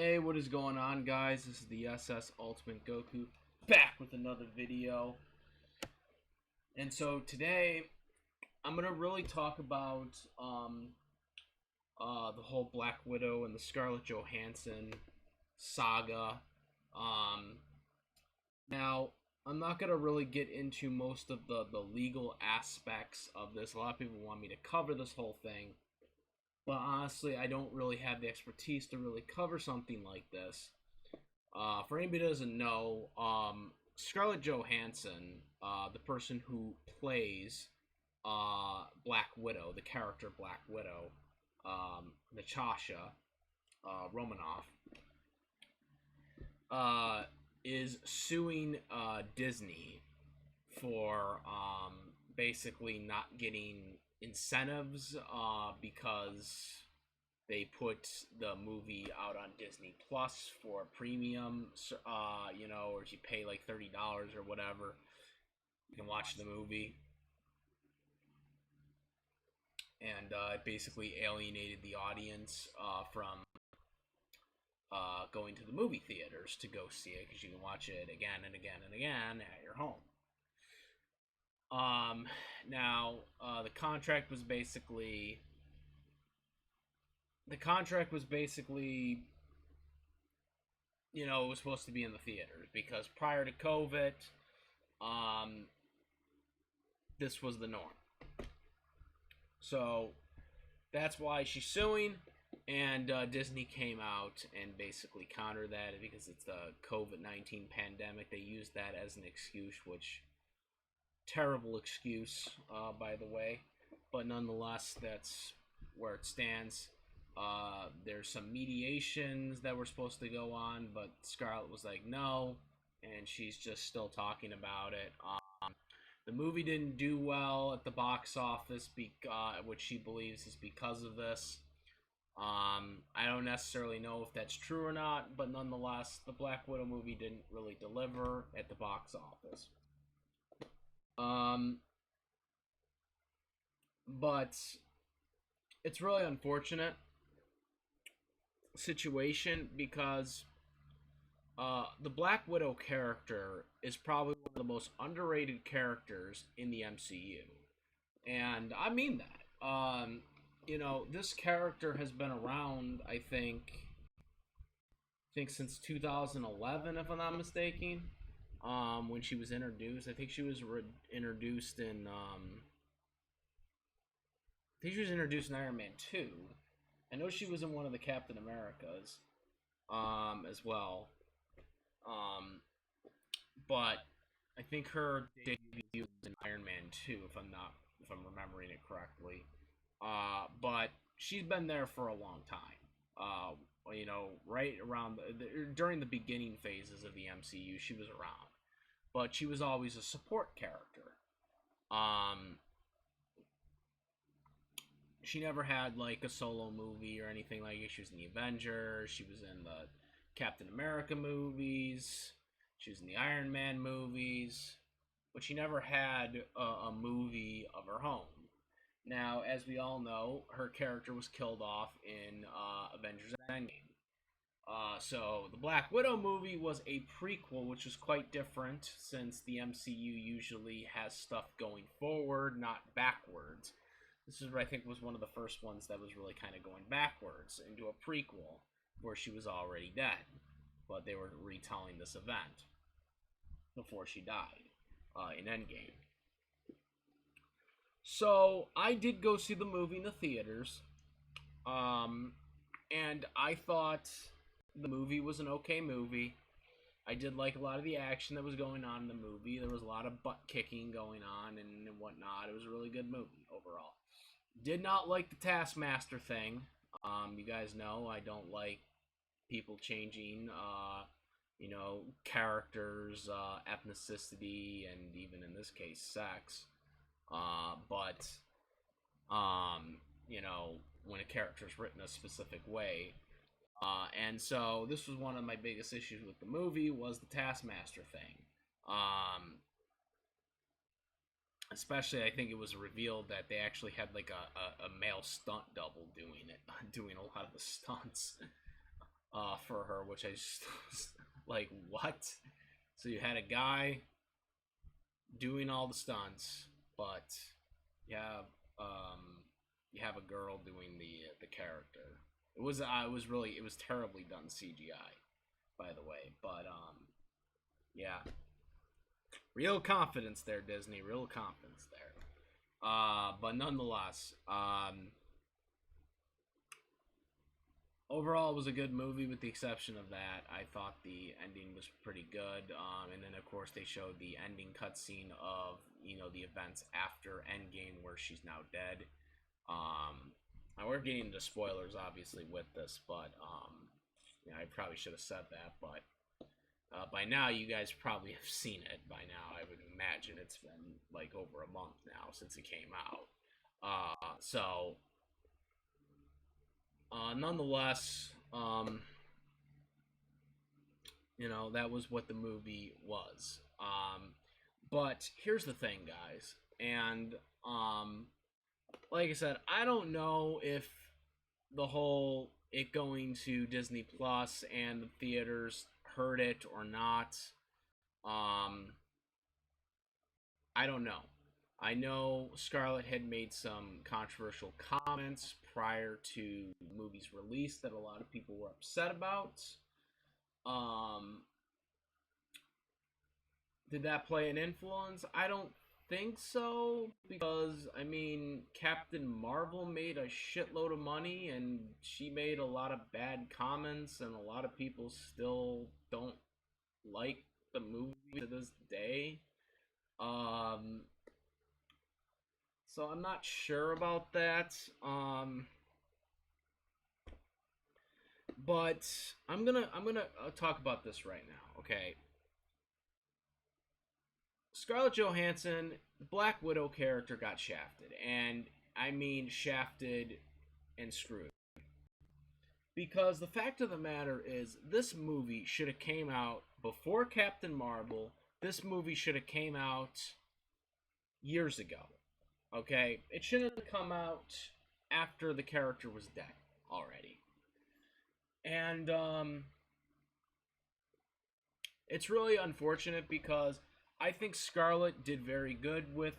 Hey, what is going on, guys? This is the SS Ultimate Goku back with another video. And so today I'm gonna really talk about the whole Black Widow and the Scarlett Johansson saga. Um, Now I'm not gonna really get into most of the legal aspects of this. A lot of people want me to cover this whole thing, but honestly, I don't really have the expertise to really cover something like this. For anybody who doesn't know, Scarlett Johansson, the person who plays Black Widow, the character Black Widow, Natasha Romanoff, is suing Disney for basically not getting incentives because they put the movie out on Disney Plus for premium, or if you pay like $30 or whatever, you can watch the movie. And it basically alienated the audience from going to the movie theaters to go see it, because you can watch it again and again and again at your home. Now, the contract was basically it was supposed to be in the theaters, because prior to COVID, this was the norm. So that's why she's suing, and Disney came out and basically countered that, because it's the COVID-19 pandemic. They used that as an excuse, which terrible excuse, by the way, but nonetheless, that's where it stands. There's some mediations that were supposed to go on, but Scarlett was like, no, and she's just still talking about it. The movie didn't do well at the box office, which she believes is because of this. I don't necessarily know if that's true or not, but nonetheless, the Black Widow movie didn't really deliver at the box office. But it's really unfortunate situation, because the Black Widow character is probably one of the most underrated characters in the MCU, and I mean that. This character has been around, I think since 2011, if I'm not mistaken. When she was introduced, I think she was introduced in Iron Man 2. I know she was in one of the Captain Americas, as well. But I think her debut was in Iron Man 2, if I'm remembering it correctly. But she's been there for a long time. Right around during the beginning phases of the MCU, she was around, but she was always a support character. She never had like a solo movie or anything like it. She was in the Avengers. She was in the Captain America movies. She was in the Iron Man movies, but she never had a movie of her own. Now, as we all know, her character was killed off in Avengers Endgame. So the Black Widow movie was a prequel, which is quite different, since the MCU usually has stuff going forward, not backwards. This is what I think was one of the first ones that was really kind of going backwards into a prequel, where she was already dead, but they were retelling this event before she died in Endgame. So I did go see the movie in the theaters, and I thought the movie was an okay movie. I did like a lot of the action that was going on in the movie. There was a lot of butt kicking going on and whatnot. It was a really good movie overall. Did not like the Taskmaster thing. You guys know I don't like people changing, characters, ethnicity, and even in this case, sex. But when a character is written a specific way. And so this was one of my biggest issues with the movie, was the Taskmaster thing. Especially, I think it was revealed that they actually had like a male stunt double doing a lot of the stunts. for her, which I just like, what? So you had a guy doing all the stunts, but you have um, you have a girl doing the character. It was terribly done CGI, by the way. But yeah, real confidence there, Disney. Real confidence there. But nonetheless, overall, it was a good movie with the exception of that. I thought the ending was pretty good. And then, of course, they showed the ending cutscene of, the events after Endgame where she's now dead. And we're getting into spoilers, obviously, with this, but yeah, I probably should have said that. But by now, you guys probably have seen it by now. I would imagine it's been like over a month now since it came out. So nonetheless, that was what the movie was. But here's the thing, guys, and like I said, I don't know if the whole it going to Disney Plus and the theaters hurt it or not. Um, I don't know. I know Scarlett had made some controversial comments prior to the movie's release that a lot of people were upset about. Um, did that play an influence? I don't think so because I mean Captain Marvel made a shitload of money and she made a lot of bad comments and a lot of people still don't like the movie to this day. Um so I'm not sure about that. But I'm gonna talk about this right now. Okay, Scarlett Johansson, Black Widow character got shafted, and I mean shafted and screwed. Because the fact of the matter is, this movie should have came out before Captain Marvel. This movie should have came out years ago. Okay, it shouldn't have come out after the character was dead already. And it's really unfortunate because I think Scarlett did very good with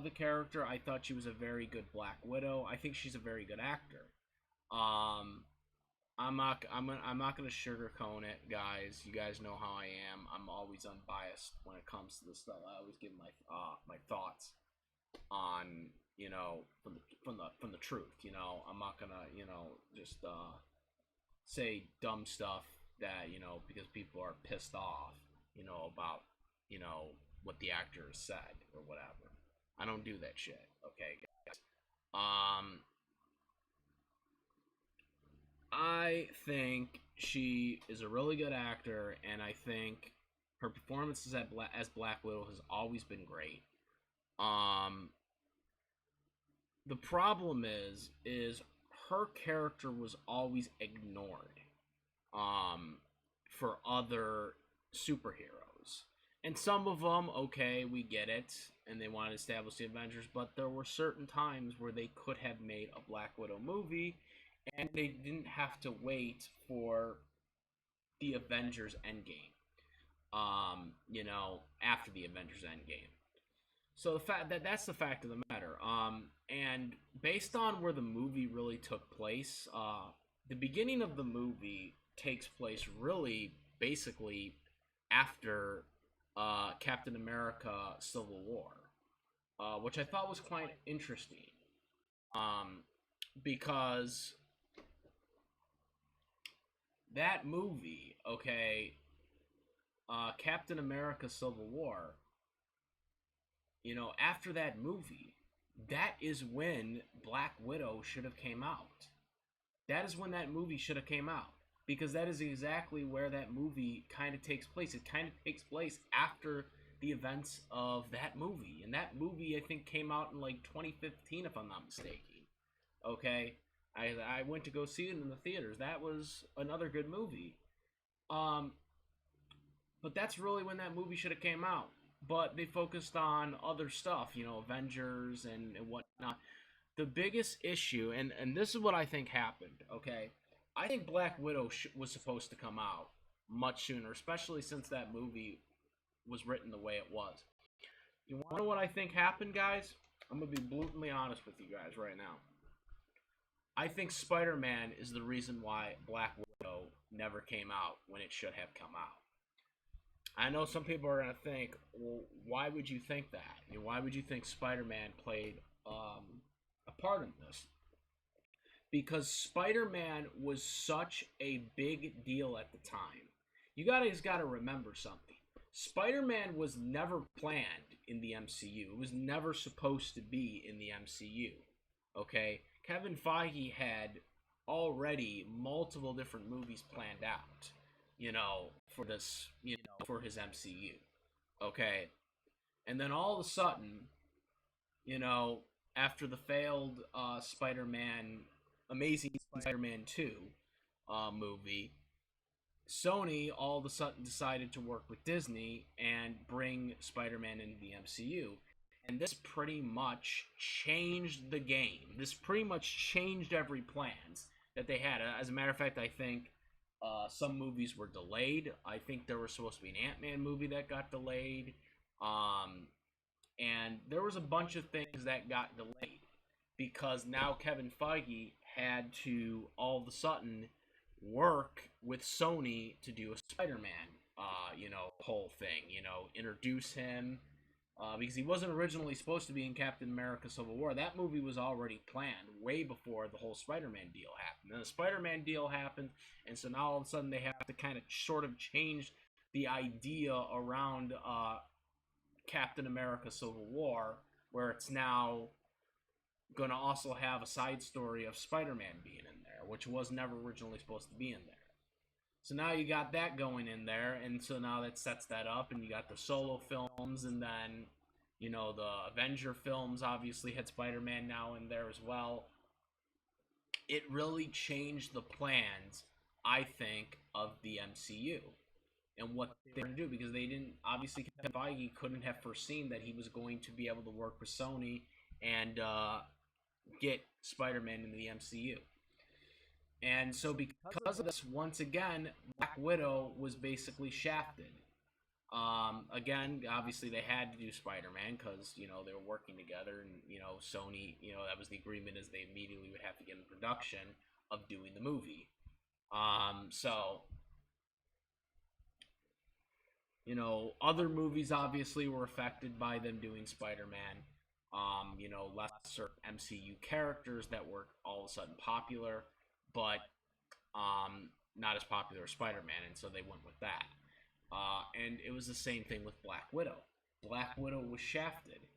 the character. I thought she was a very good Black Widow. I think she's a very good actor. Um, I'm not gonna sugarcoat it, guys. You guys know how I am. I'm always unbiased when it comes to this stuff. I always give my thoughts on from the truth. I'm not gonna just say dumb stuff that because people are pissed off about what the actor has said or whatever. I don't do that shit. Okay, guys. I think she is a really good actor, and I think her performances as Black Widow has always been great. Um, the problem is her character was always ignored for other superheroes. And some of them, okay, we get it, and they want to establish the Avengers, but there were certain times where they could have made a Black Widow movie, and they didn't have to wait for the Avengers Endgame. After the Avengers Endgame. So that's the fact of the matter. And based on where the movie really took place, the beginning of the movie takes place really basically after Captain America: Civil War, which I thought was quite interesting. Um, because that movie, okay, Captain America: Civil War, after that movie, that is when Black Widow should have came out. That is when that movie should have came out because that is exactly where that movie kind of takes place. It kind of takes place after the events of that movie, and that movie I think came out in like 2015, if I'm not mistaken. Okay, I went to go see it in the theaters. That was another good movie. Um, but that's really when that movie should have came out. But they focused on other stuff, Avengers and whatnot. The biggest issue, and this is what I think happened, okay? I think Black Widow was supposed to come out much sooner, especially since that movie was written the way it was. You want to know what I think happened, guys? I'm going to be bluntly honest with you guys right now. I think Spider-Man is the reason why Black Widow never came out when it should have come out. I know some people are going to think, well, why would you think that? Why would you think Spider-Man played a part in this? Because Spider-Man was such a big deal at the time. You guys got to remember something. Spider-Man was never planned in the MCU. It was never supposed to be in the MCU. Okay? Kevin Feige had already multiple different movies planned out, for this, for his MCU. Okay? And then all of a sudden, after the failed Spider-Man, Amazing Spider-Man 2 movie, Sony all of a sudden decided to work with Disney and bring Spider-Man into the MCU. And this pretty much changed the game. This pretty much changed every plans that they had. As a matter of fact, I think some movies were delayed. I think there was supposed to be an Ant-Man movie that got delayed. And there was a bunch of things that got delayed because now Kevin Feige had to all of a sudden work with Sony to do a Spider-Man, whole thing, introduce him, because he wasn't originally supposed to be in Captain America Civil War. That movie was already planned way before the whole Spider-Man deal happened. Then the Spider-Man deal happened, and so now all of a sudden they have to kind of sort of change the idea around Captain America Civil War, where it's now going to also have a side story of Spider-Man being in there, which was never originally supposed to be in there. So now you got that going in there, and so now that sets that up, and you got the solo films, and then, the Avenger films obviously had Spider-Man now in there as well. It really changed the plans, I think, of the MCU and what they were going to do, because they didn't, obviously, Kevin Feige couldn't have foreseen that he was going to be able to work with Sony and get Spider-Man into the MCU. And so because of this, once again, Black Widow was basically shafted. Again, obviously they had to do Spider-Man because, they were working together, and, Sony, that was the agreement, is they immediately would have to get in production of doing the movie. Other movies obviously were affected by them doing Spider-Man. Lesser MCU characters that were all of a sudden popular, but not as popular as Spider-Man, and so they went with that. And it was the same thing with Black Widow. Black Widow was shafted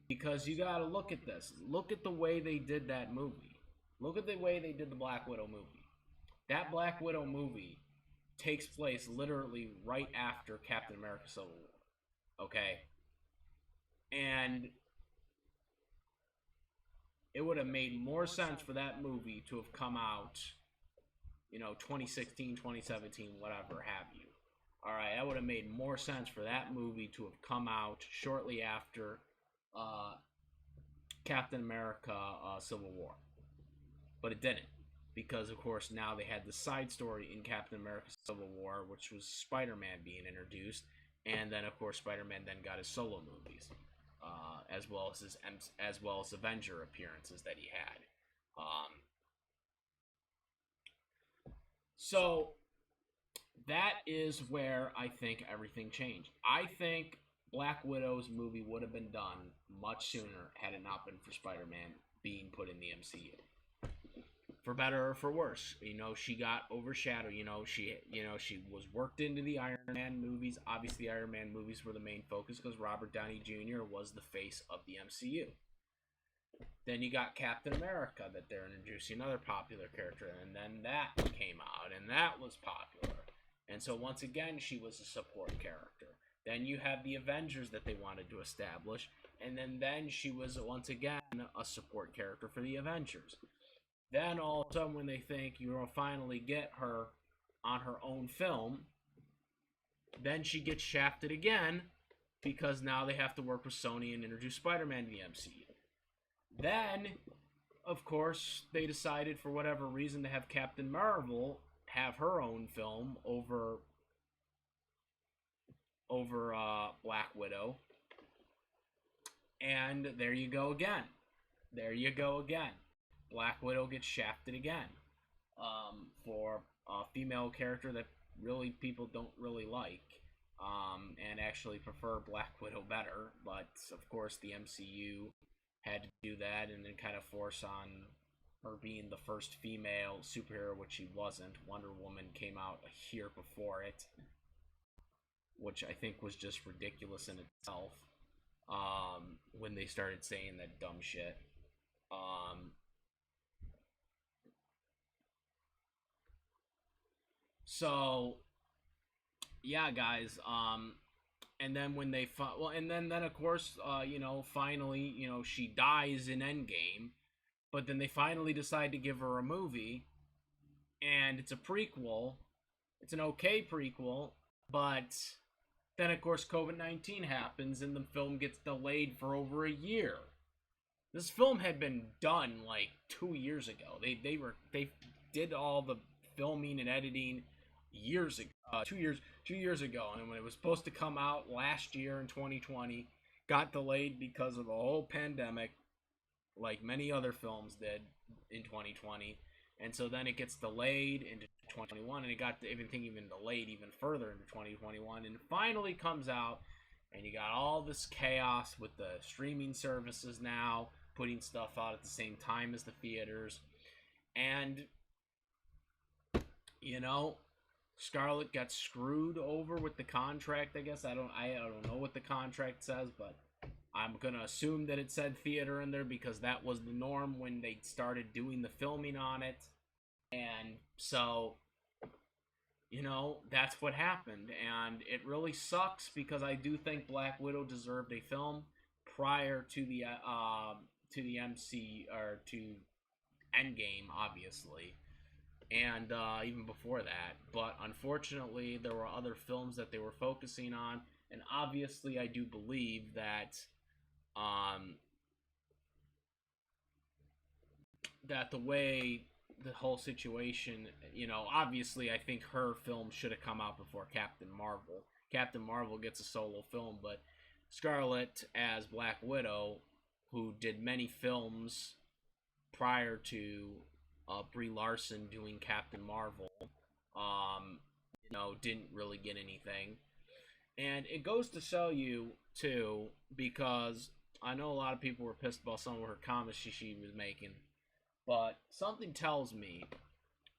because you got to look at this. Look at the way they did that movie. Look at the way they did the Black Widow movie. That Black Widow movie takes place literally right after Captain America Civil War. Okay? And it would have made more sense for that movie to have come out, 2016, 2017, whatever have you. All right, that would have made more sense for that movie to have come out shortly after Captain America Civil War. But it didn't, because, of course, now they had the side story in Captain America Civil War, which was Spider-Man being introduced, and then, of course, Spider-Man then got his solo movies. As well as Avenger appearances that he had. So that is where I think everything changed. I think Black Widow's movie would have been done much sooner had it not been for Spider-Man being put in the MCU. For better or for worse, she got overshadowed. She was worked into the Iron Man movies. Obviously, the Iron Man movies were the main focus because Robert Downey Jr. was the face of the MCU. Then you got Captain America that they're introducing, another popular character, and then that came out, and that was popular. And so once again, she was a support character. Then you have the Avengers that they wanted to establish, and then she was once again a support character for the Avengers. Then all of a sudden, when they think you're going to finally get her on her own film, then she gets shafted again because now they have to work with Sony and introduce Spider-Man to the MCU. Then of course, they decided for whatever reason to have Captain Marvel have her own film over Black Widow, and there you go again. There you go again. Black Widow gets shafted again for a female character that really people don't really like, and actually prefer Black Widow better. But of course, the MCU had to do that and then kind of force on her being the first female superhero, which she wasn't. Wonder Woman came out a year before it, which I think was just ridiculous in itself. When they started saying that dumb shit. Um, so yeah, guys. And then when they well, and then of course, finally, she dies in Endgame, but then they finally decide to give her a movie, and it's a prequel. It's an okay prequel, but then of course COVID-19 happens, and the film gets delayed for over a year. This film had been done like 2 years ago. They did all the filming and editing years ago, 2 years ago, and when it was supposed to come out last year in 2020, got delayed because of the whole pandemic, like many other films did in 2020, and so then it gets delayed into 2021, and it got everything even delayed even further into 2021, and it finally comes out, and you got all this chaos with the streaming services now putting stuff out at the same time as the theaters, and you know Scarlett got screwed over with the contract. I guess I don't know what the contract says, but I'm gonna assume that it said theater in there because that was the norm when they started doing the filming on it, and so that's what happened, and it really sucks because I do think Black Widow deserved a film prior to the MC or to Endgame, obviously, and even before that. But unfortunately, there were other films that they were focusing on, and obviously, I do believe um, that the way the whole situation, obviously, I think her film should have come out before Captain Marvel. Captain Marvel gets a solo film, but Scarlett as Black Widow, who did many films prior to Brie Larson doing Captain Marvel, um, didn't really get anything. And it goes to show you, too, because I know a lot of people were pissed about some of her comments she was making, but something tells me,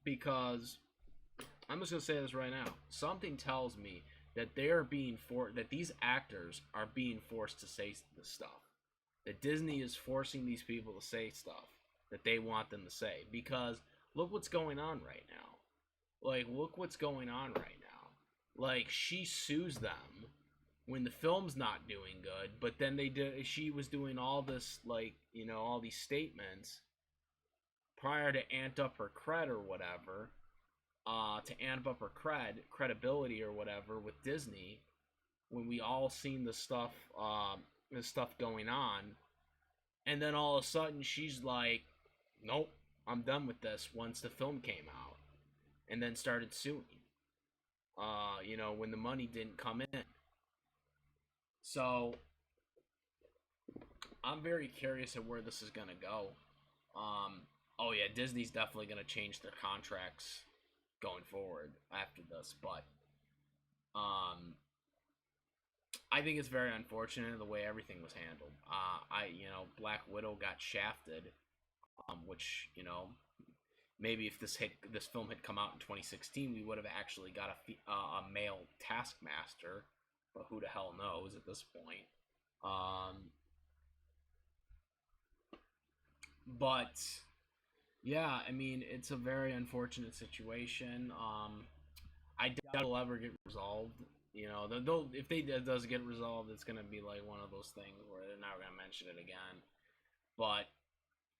because I'm just going to say this right now, something tells me that that these actors are being forced to say this stuff. That Disney is forcing these people to say stuff that they want them to say, because look what's going on right now. Like, look what's going on right now. Like, she sues them when the film's not doing good, but then she was doing all this, like, all these statements prior to amp up her cred or whatever, to amp up her credibility or whatever with Disney, when we all seen the stuff going on, and then all of a sudden she's like, nope, I'm done with this once the film came out, and then started suing, when the money didn't come in. So I'm very curious at where this is gonna go. Oh yeah, Disney's definitely gonna change their contracts going forward after this, but I think it's very unfortunate the way everything was handled. Black Widow got shafted, which maybe if this film had come out in 2016, we would have actually got a male Taskmaster, but who the hell knows at this point. But yeah, I mean, it's a very unfortunate situation. I doubt it'll ever get resolved. If it does get resolved, it's gonna be like one of those things where they're not gonna mention it again. But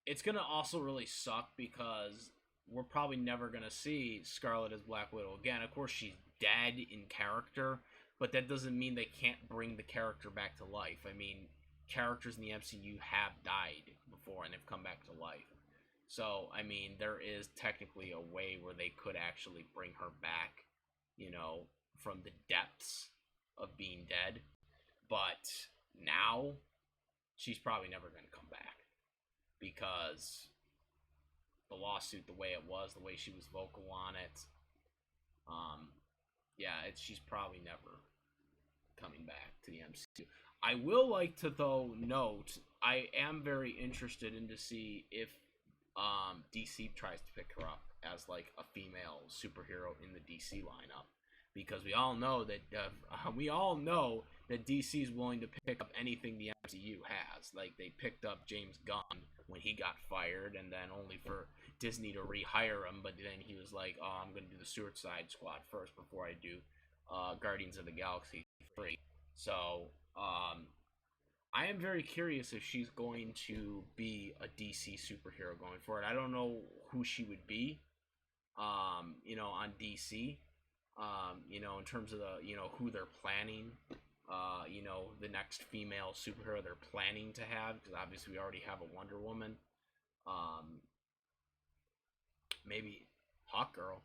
it's gonna also really suck because we're probably never gonna see Scarlett as Black Widow again. Of course, she's dead in character, but that doesn't mean they can't bring the character back to life. I mean, characters in the MCU have died before and have come back to life. So, I mean, there is technically a way where they could actually bring her back, you know, from the depths of being dead. But now, she's probably never going to come back because the lawsuit, the way it was, the way she was vocal on it, um, yeah, she's probably never coming back to the MCU. I will like to though note I am very interested in to see if DC tries to pick her up as like a female superhero in the DC lineup because we all know that DC is willing to pick up anything the MCU has. Like they picked up James Gunn when he got fired, and then only for Disney to rehire him. But then he was like, "Oh, I'm going to do the Suicide Squad first before I do Guardians of the Galaxy 3." So I am very curious if she's going to be a DC superhero going forward. I don't know who she would be, on DC, in terms of who they're planning, the next female superhero they're planning to have, because obviously we already have a Wonder Woman. Maybe Hawkgirl.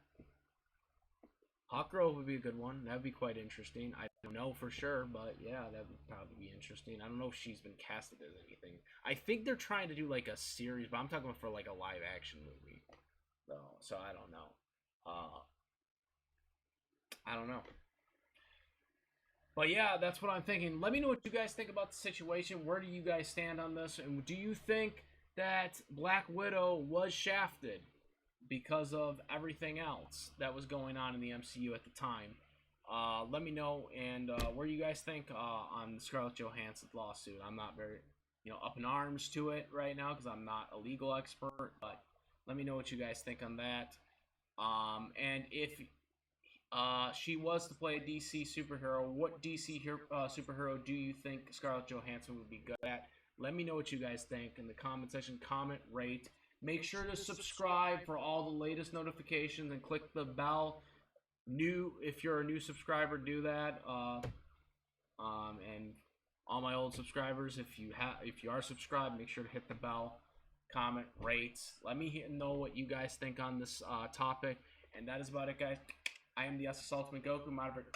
Hawkgirl would be a good one. That would be quite interesting. I don't know for sure, but yeah, that would probably be interesting. I don't know if she's been casted as anything. I think they're trying to do like a series, but I'm talking about for like a live action movie. So I don't know. I don't know. But yeah, that's what I'm thinking. Let me know what you guys think about the situation. Where do you guys stand on this? And do you think that Black Widow was shafted because of everything else that was going on in the MCU at the time? Let me know, and where you guys think on the Scarlett Johansson lawsuit. I'm not very, up in arms to it right now because I'm not a legal expert, but let me know what you guys think on that. And if she was to play a DC superhero, what DC superhero do you think Scarlett Johansson would be good at? Let me know what you guys think in the comment section. Comment, rate. Make sure to subscribe for all the latest notifications and click the bell. If you're a new subscriber, do that. And all my old subscribers, if you are subscribed, make sure to hit the bell, comment, rate. Let me know what you guys think on this topic. And that is about it, guys. I am the SS Ultimate Goku. I'm out of it.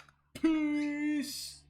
Peace.